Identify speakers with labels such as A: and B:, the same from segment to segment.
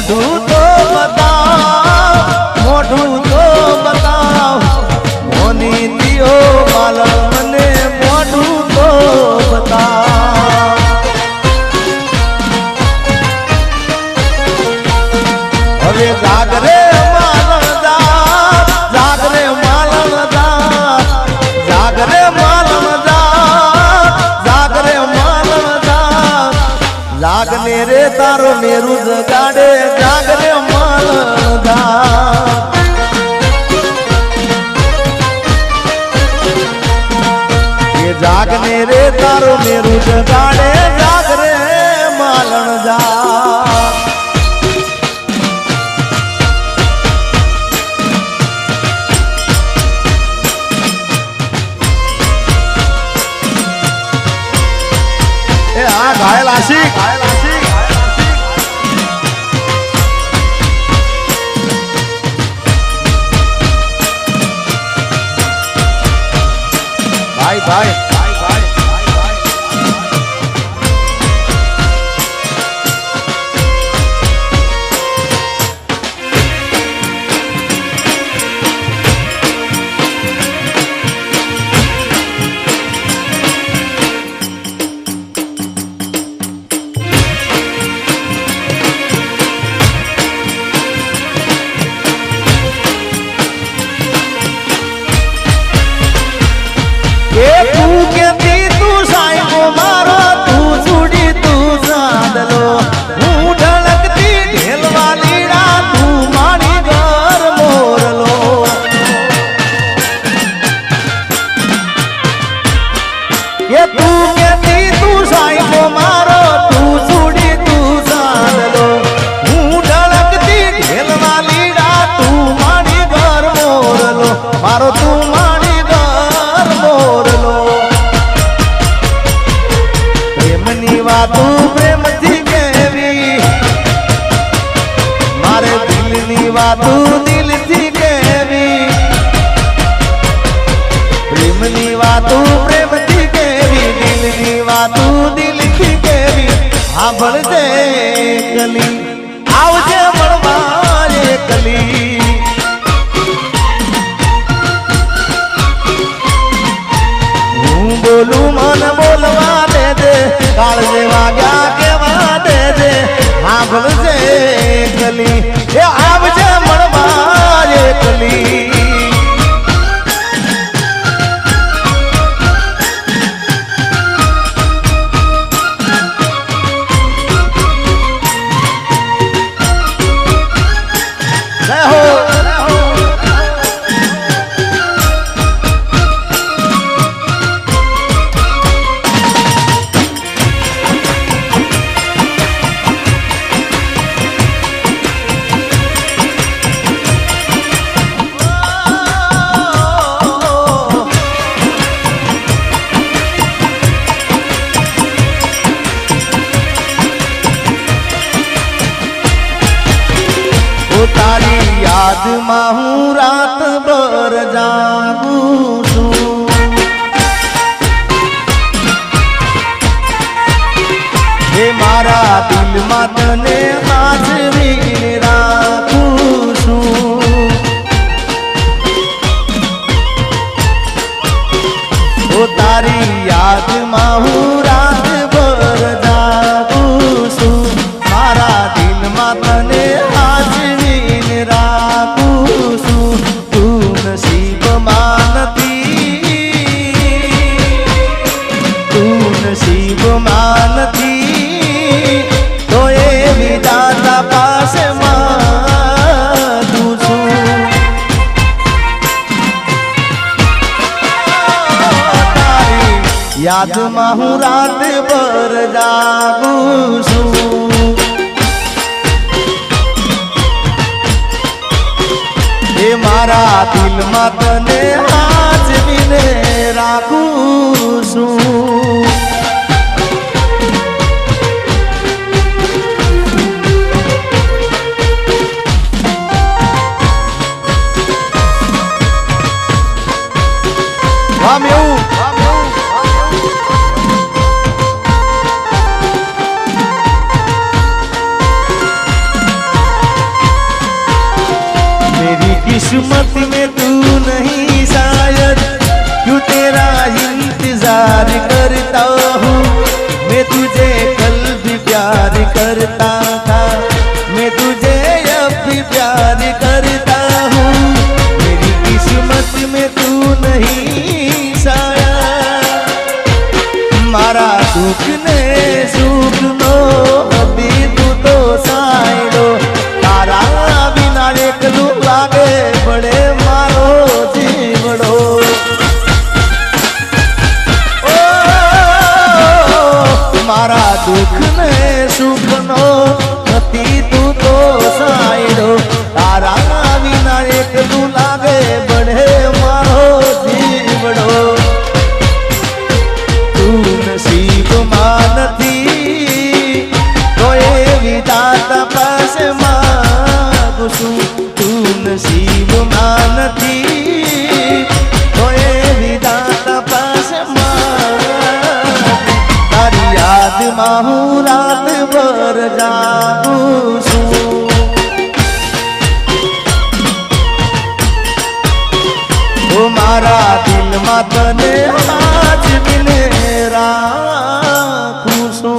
A: મોઢું તો બતાવ મોઢું તો બતાવ મોની દિયો માલણ મને મોઢું તો બતાવ હવે જાગરે માલણ જા જાગરે માલણ જા જાગરે માલણ જા જાગરે માલણ જા જાગને રે તારો મેરુ જગાડે જાગરે માલણ જા એ જાગને રે તારો મેરુ જગાડે જાગરે માલણ જા घायल आशिक भाई भाई ભળજે કલી આવજે મળવા કલી હું બોલું મને બોલવા દેજે કાળજે વાગ્યા કેવા દેજે હા ભળજે કલી એ આવજે મળવા કલી તારી યાદમાં હું રાત ભર જાગું છું હે મારા દિલમાં તને હાજરી રાખું છું ઓ તારી યાદમાં હું રાત ભર જાગું છું મારા દિલમાં તને તો એ વિધાતા પાસે માંગું છું તારી યાદમાં હું રાત ભર જાગું છું એ મારા દિલમાં તને હાજરીને રાખું છું किस्मत में तू नहीं शायद, क्यों तेरा इंतजार करता हूँ। मैं तुझे कल भी प्यार करता था, मैं तुझे अब भी प्यार करता हूँ। मेरी किस्मत में तू नहीं शायद, मारा दुख ने सुख नो अभी तू तो साइडो। तारा बिना एकलू लागे बड़े मारो जीवड़ो। मारा दुख ने सुख नो अति तू तो साइडो। तारा बिना एकलू लागे बड़े मारो जीवड़ो। तू नसीब मानती तो ये विधाता पास मांगू छू। तू नसीब मानती तो ये विधाता पास मांगू। तारी याद माहू रात भर जागू छू। ओ मारा दिल में तने आज बिने राखू छू।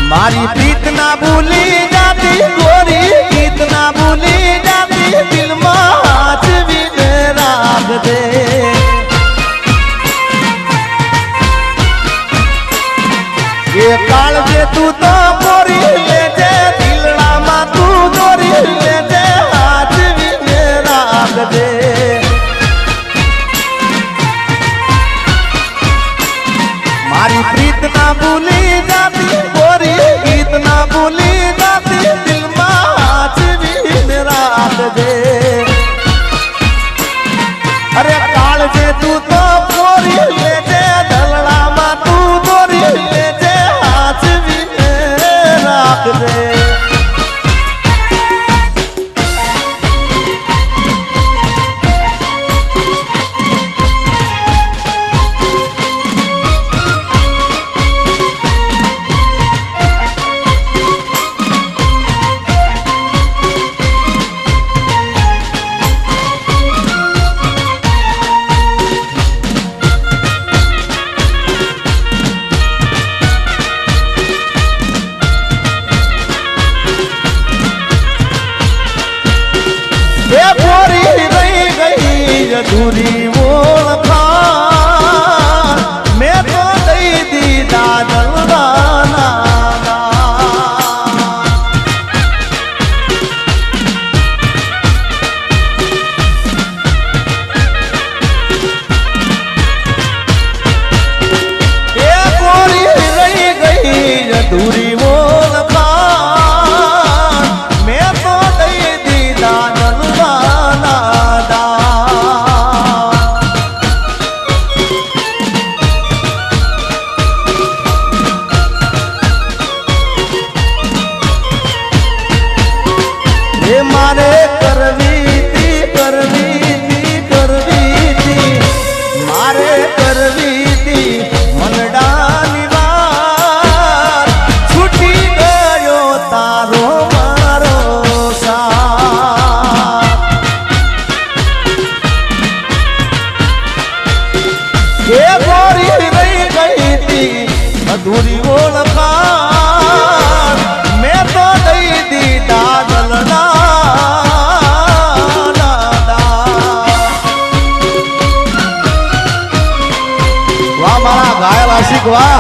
A: मारी प्रीत ना भूली जाती गोरी, गीत ना भूली जाती दिल में आज भी राख दे। ये काल जे तू तो मोरी ले जे दिलड़ा मा तू दोरी ले जे आज भी राख दे। मारी प्रीत ना भूली जाती गोरी, गीत ना भूली जाती दिल में आज भी राख दे। अरे काल जे तू तो गोरी ले जे ढलड़ा मा तू दोरी ले जे आज भी राख दे। अधूरी ओळखा मैं तो दई दी दादलवाना। ये गोरी रही गई अधूरी ओळखा मैं तो दई दी दादलवाना। मारे करवी थी मारे करवी थी मनडानी बात। छूटी गयो तारो मारो साथ। ये गोरी रही गई थी अधूरी ओळखा मैं तो दई दी दादलना। घायल आशिक वाह।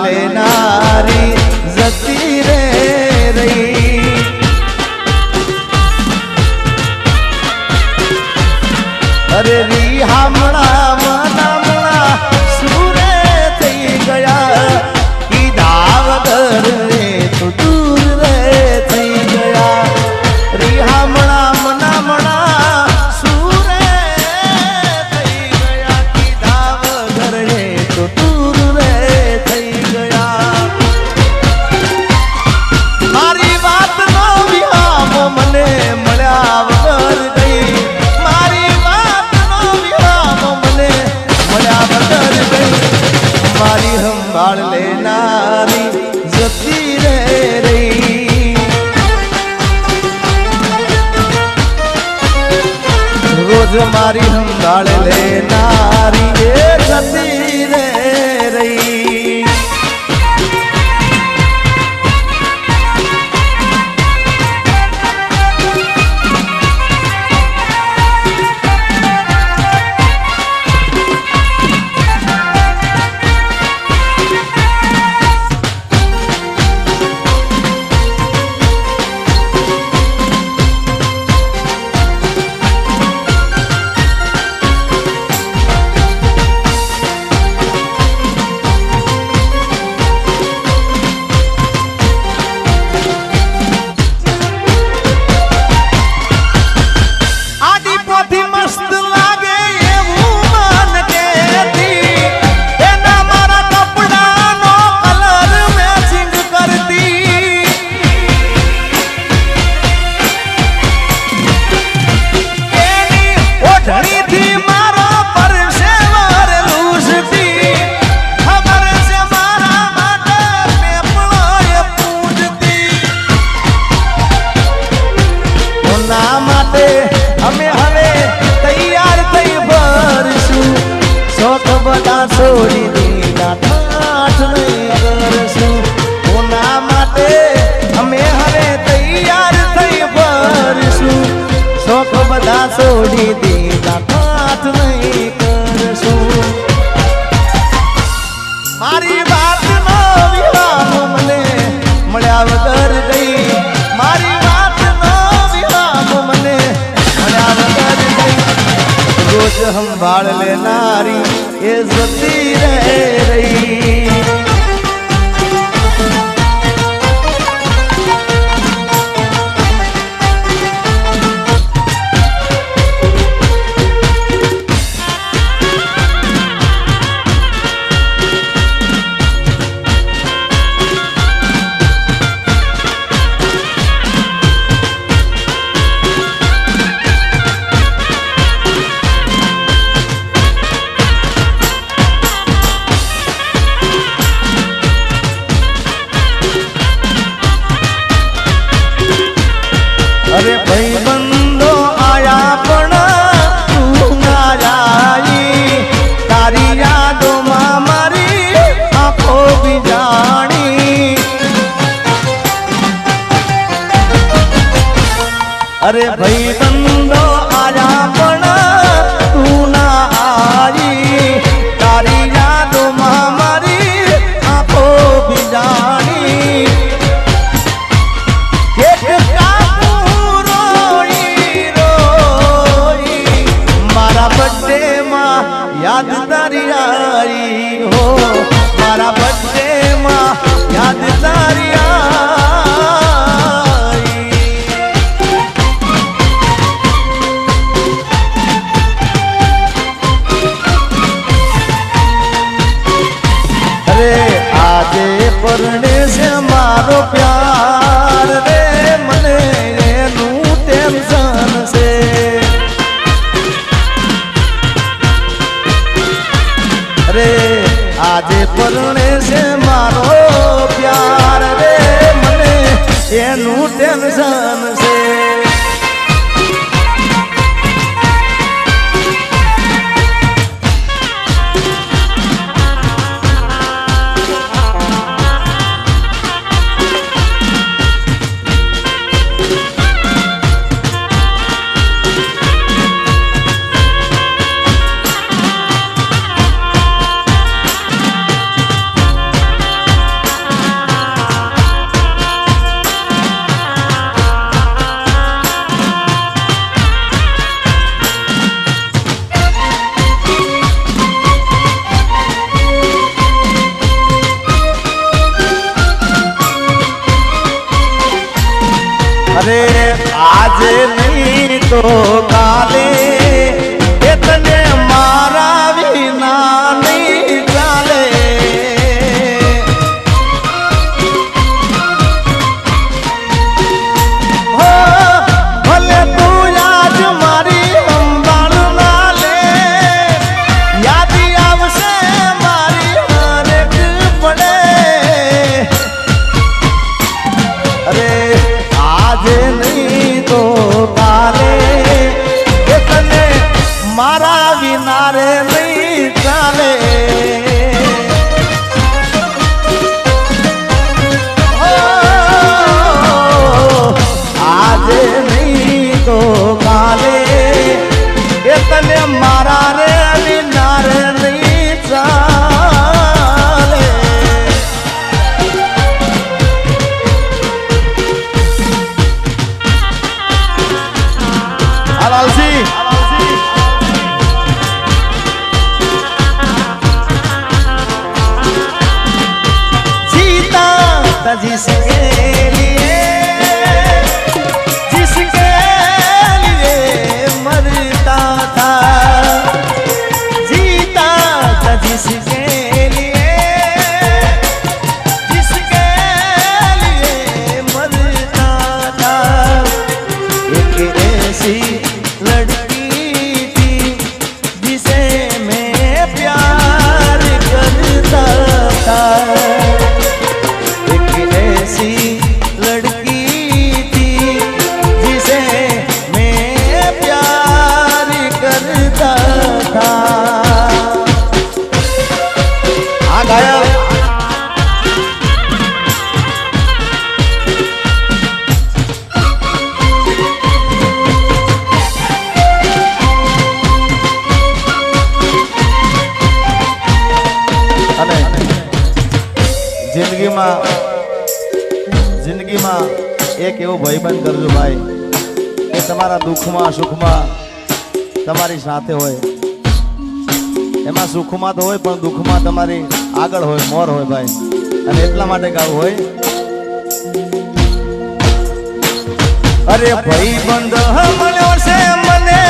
A: લેનારી જતી રે રહી. અરે રી હામણા મનામણા સુરે થઈ ગયા કીધા વગર રે તો દૂર રે થઈ ગયા. રી હામણા મનામણા સુરે થઈ ગયા કીધા વગર રે તો દૂર રે થઈ ગયા. મારી વાત નો વિહામ મને મળ્યા વગર ગઈ. મારી સંભાળ લેનારી જતી રે રહી. રોજ મારી સંભાળ લેનારી એ જતી રે રહી. છોડી દીધા ઠાઠ નહીં કરશું. કોના માટે અમે હવે તૈયાર થઈ ફરશું. શોખ બધા છોડી દીધા ઠાઠ નહીં કરશું. મારી વાત નો વિરામ મને મળ્યા વગર ગઈ. મારી વાત નો વિરામ મને મળ્યા વગર ગઈ. રોજ સંભાળ લેનારી એ જતી રે રહી. અરે ભાઈ બંધો આયા પણ તું ના જાય. તારી યાદોમાં મારી આંખો બીજાણી. અરે ભાઈ બંધો આયા પણ તું ના આવી. તારી યાદોમાં મારી આંખો બીજાણી. યાદ તારી આવી હો. મારા બર્થડે માં યાદ તારી આવી. અરે આજે પરણે છે મારો પ્યાર રે. મને એનું ટેન્શન છે. આજે પરણે છે મારો પ્યાર રે. મને એનું ટેન્શન છે. अरे आज नहीं तो काले इतने मारा विना नहीं चाले हो भले तू आज मारी संभाल ना ले याद आवसे मारी हर एक पड़े अरे आज नहीं तो काले इतने मारा विना रे नहीं चाले आज नहीं तो काले इतने मारा रे विना रे नहीं चाले Alalsi जीता था जिसके लिए मरता था जीता था जिसके लिए मरता था एक ऐसी लड़की थी जिसे मैं प्यार करता था एक ऐसी लड़की थी जिसे मैं प्यार करता था हाँ गाया જિંદગીમાં એક એવો ભાઈબંધ કરજો ભાઈ કે તમારા દુઃખમાં સુખમાં તમારી સાથે હોય એમાં સુખમાં તો હોય પણ દુઃખમાં તમારી આગળ હોય મોર હોય ભાઈ અને એટલા માટે ગાવું હોય અરે ભાઈબંધ મળ્યો છે મને